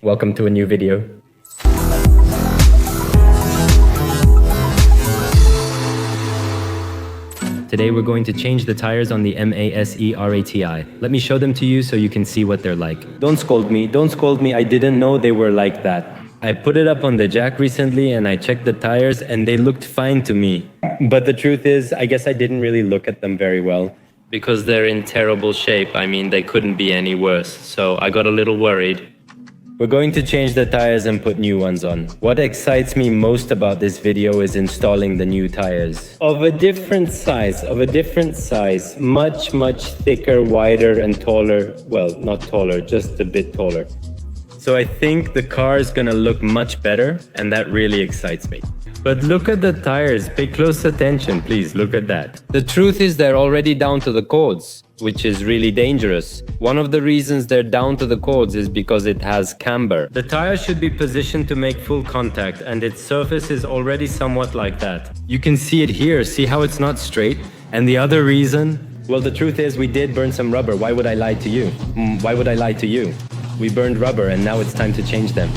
Welcome to a new video. Today we're going to change the tires on the Maserati. Let me show them to you so you can see what they're like. Don't scold me, I didn't know they were like that. I put it up on the jack recently and I checked the tires and they looked fine to me. But the truth is, I guess I didn't really look at them very well because they're in terrible shape. I mean, they couldn't be any worse, so I got a little worried. We're going to change the tires and put new ones on. What excites me most about this video is installing the new tires. Of a different size, much, much thicker, wider and taller. Well, not taller, just a bit taller. So I think the car is gonna look much better and that really excites me. But look at the tires, pay close attention, please, look at that. The truth is they're already down to the cords, which is really dangerous. One of the reasons they're down to the cords is because it has camber. The tire should be positioned to make full contact and its surface is already somewhat like that. You can see it here, see how it's not straight? And the other reason? Well, the truth is we did burn some rubber. Why would I lie to you? Why would I lie to you? We burned rubber and now it's time to change them.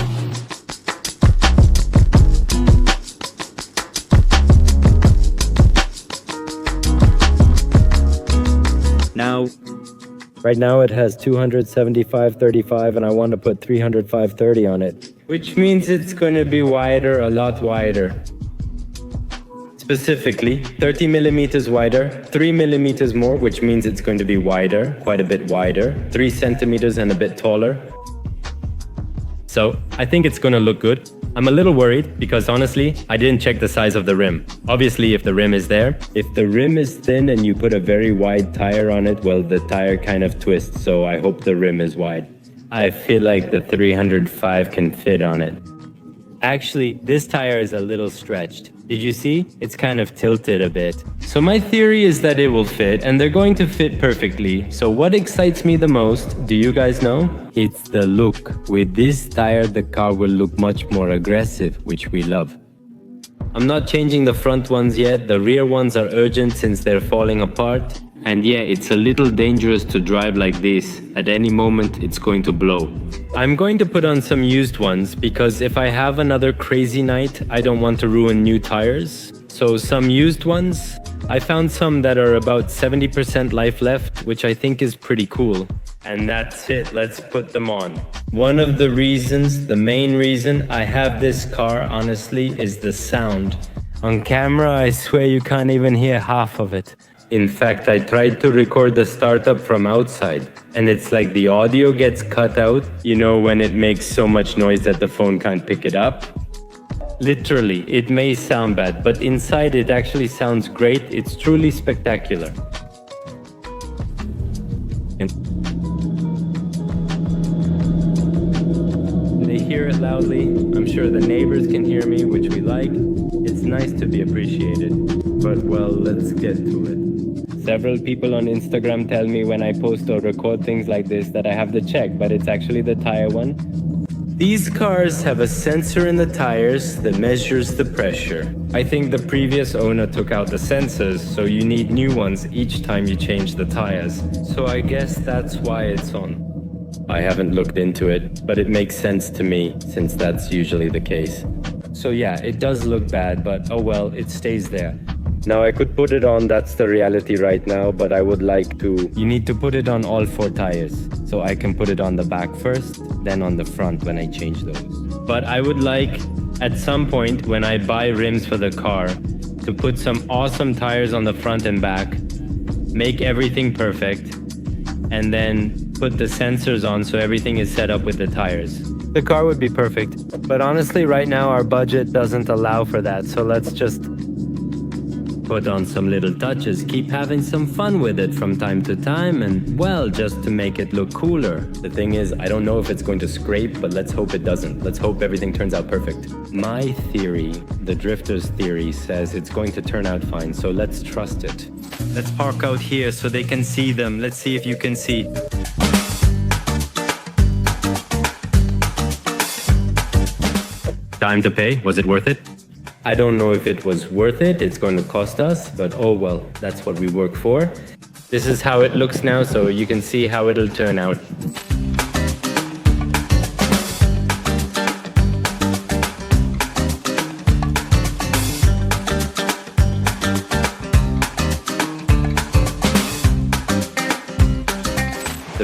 Right now it has 275/35 and I want to put 305/30 on it. Which means it's going to be wider, a lot wider. Specifically, 30 millimeters wider, 3 millimeters more, which means it's going to be wider, quite a bit wider, 3 centimeters and a bit taller. So I think it's going to look good. I'm a little worried because honestly, I didn't check the size of the rim. Obviously, if the rim is there, if the rim is thin and you put a very wide tire on it, well, the tire kind of twists, so I hope the rim is wide. I feel like the 305 can fit on it. Actually, this tire is a little stretched. Did you see? It's kind of tilted a bit. So my theory is that it will fit and they're going to fit perfectly. So what excites me the most, do you guys know? It's the look. With this tire, the car will look much more aggressive, which we love. I'm not changing the front ones yet. The rear ones are urgent since they're falling apart. And yeah, it's a little dangerous to drive like this. At any moment, it's going to blow. I'm going to put on some used ones because if I have another crazy night, I don't want to ruin new tires. So some used ones. I found some that are about 70% life left, which I think is pretty cool. And that's it, let's put them on. One of the reasons, the main reason I have this car, honestly, is the sound. On camera, I swear you can't even hear half of it. In fact, I tried to record the startup from outside, and it's like the audio gets cut out, you know, when it makes so much noise that the phone can't pick it up. Literally, it may sound bad, but inside it actually sounds great. It's truly spectacular. They hear it loudly. I'm sure the neighbors can hear me, which we like. It's nice to be appreciated. But well, let's get to it. Several people on Instagram tell me when I post or record things like this that I have the check, but it's actually the tire one. These cars have a sensor in the tires that measures the pressure. I think the previous owner took out the sensors, so you need new ones each time you change the tires. So I guess that's why it's on. I haven't looked into it, but it makes sense to me since that's usually the case. So yeah, it does look bad, but oh well, it stays there. Now I could put it on, that's the reality right now, but I would like to... You need to put it on all 4 tires. So I can put it on the back first, then on the front when I change those. But I would like, at some point when I buy rims for the car, to put some awesome tires on the front and back, make everything perfect, and then put the sensors on so everything is set up with the tires. The car would be perfect. But honestly, right now our budget doesn't allow for that, so let's just put on some little touches, keep having some fun with it from time to time, and well, just to make it look cooler. The thing is, I don't know if it's going to scrape, but let's hope it doesn't. Let's hope everything turns out perfect. My theory, the drifter's theory, says it's going to turn out fine, so let's trust it. Let's park out here so they can see them. Let's see if you can see. Time to pay. Was it worth it? I don't know if it was worth it. It's going to cost us, but oh well, that's what we work for. This is how it looks now, so you can see how it'll turn out.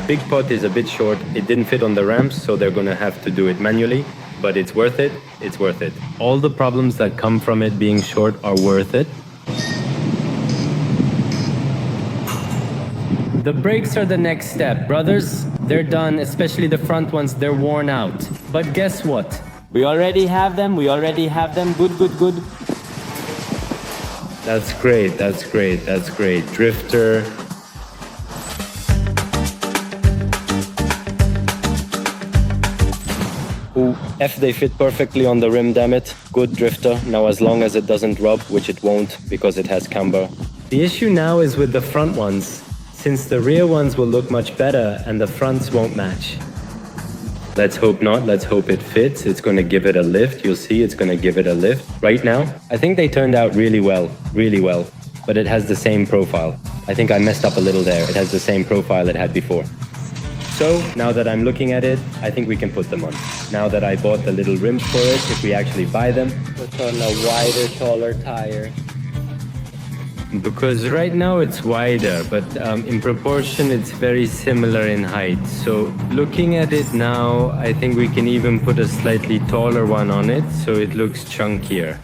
big pot is a bit short. It didn't fit on the ramps, so they're gonna have to do it manually. But it's worth it. It's worth it. All the problems that come from it being short are worth it. The brakes are the next step, brothers. They're done, especially the front ones, they're worn out. But guess what? We already have them. Good, good, good. That's great, that's great, that's great. Drifter. Ooh, they fit perfectly on the rim, damn it. Good drifter. Now as long as it doesn't rub, which it won't because it has camber. The issue now is with the front ones, since the rear ones will look much better and the fronts won't match. Let's hope not. Let's hope it fits. It's going to give it a lift. You'll see it's going to give it a lift. Right now, I think they turned out really well. But it has the same profile. I think I messed up a little there. It has the same profile it had before. So now that I'm looking at it, I think we can put them on. Now that I bought the little rims for it, if we actually buy them, put on a wider, taller tire. Because right now it's wider, but in proportion it's very similar in height. So looking at it now, I think we can even put a slightly taller one on it so it looks chunkier.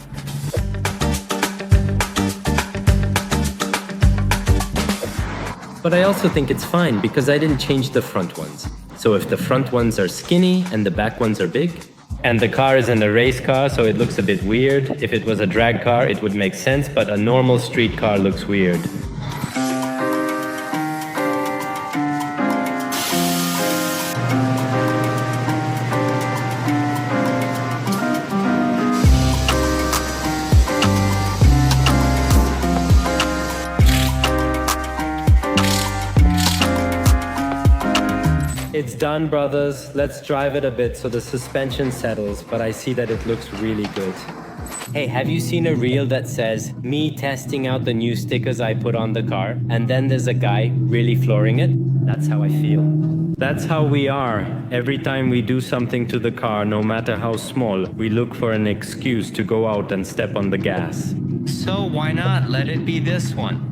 But I also think it's fine because I didn't change the front ones. So if the front ones are skinny and the back ones are big, and the car isn't a race car, so it looks a bit weird. If it was a drag car, it would make sense, but a normal street car looks weird. It's done, brothers. Let's drive it a bit so the suspension settles, but I see that it looks really good. Hey, have you seen a reel that says, me testing out the new stickers I put on the car, and then there's a guy really flooring it? That's how I feel. That's how we are. Every time we do something to the car, no matter how small, we look for an excuse to go out and step on the gas. So why not let it be this one?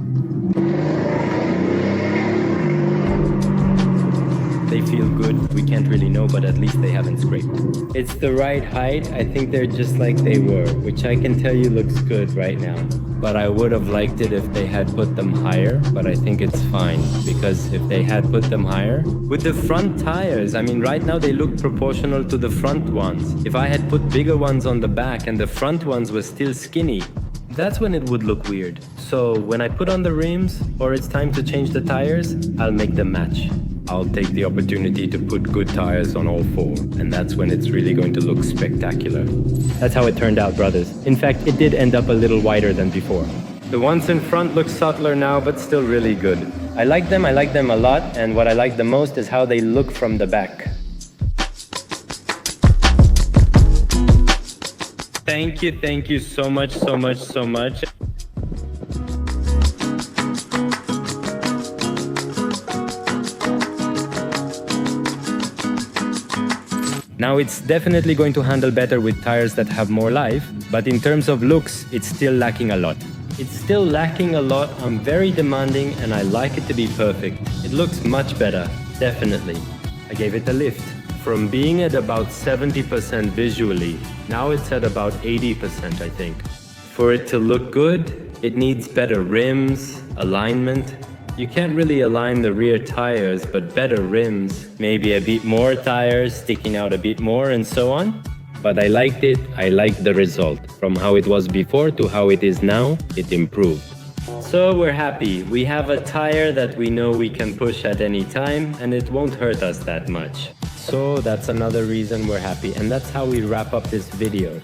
They feel good, we can't really know, but at least they haven't scraped. It's the right height. I think they're just like they were, which I can tell you looks good right now. But I would have liked it if they had put them higher, but I think it's fine, because if they had put them higher, with the front tires, I mean, right now they look proportional to the front ones. If I had put bigger ones on the back and the front ones were still skinny, that's when it would look weird. So when I put on the rims, or it's time to change the tires, I'll make them match. I'll take the opportunity to put good tires on all four, and that's when it's really going to look spectacular. That's how it turned out, brothers. In fact, it did end up a little wider than before. The ones in front look subtler now, but still really good. I like them a lot, and what I like the most is how they look from the back. Thank you so much. Now it's definitely going to handle better with tires that have more life, but in terms of looks, it's still lacking a lot. I'm very demanding and I like it to be perfect. It looks much better, definitely. I gave it a lift. From being at about 70% visually, now it's at about 80%, I think. For it to look good, it needs better rims, alignment. You can't really align the rear tires, but better rims, maybe a bit more tires sticking out a bit more and so on. But I liked it, I liked the result. From how it was before to how it is now, it improved. So we're happy. We have a tire that we know we can push at any time and it won't hurt us that much. So that's another reason we're happy, and that's how we wrap up this video.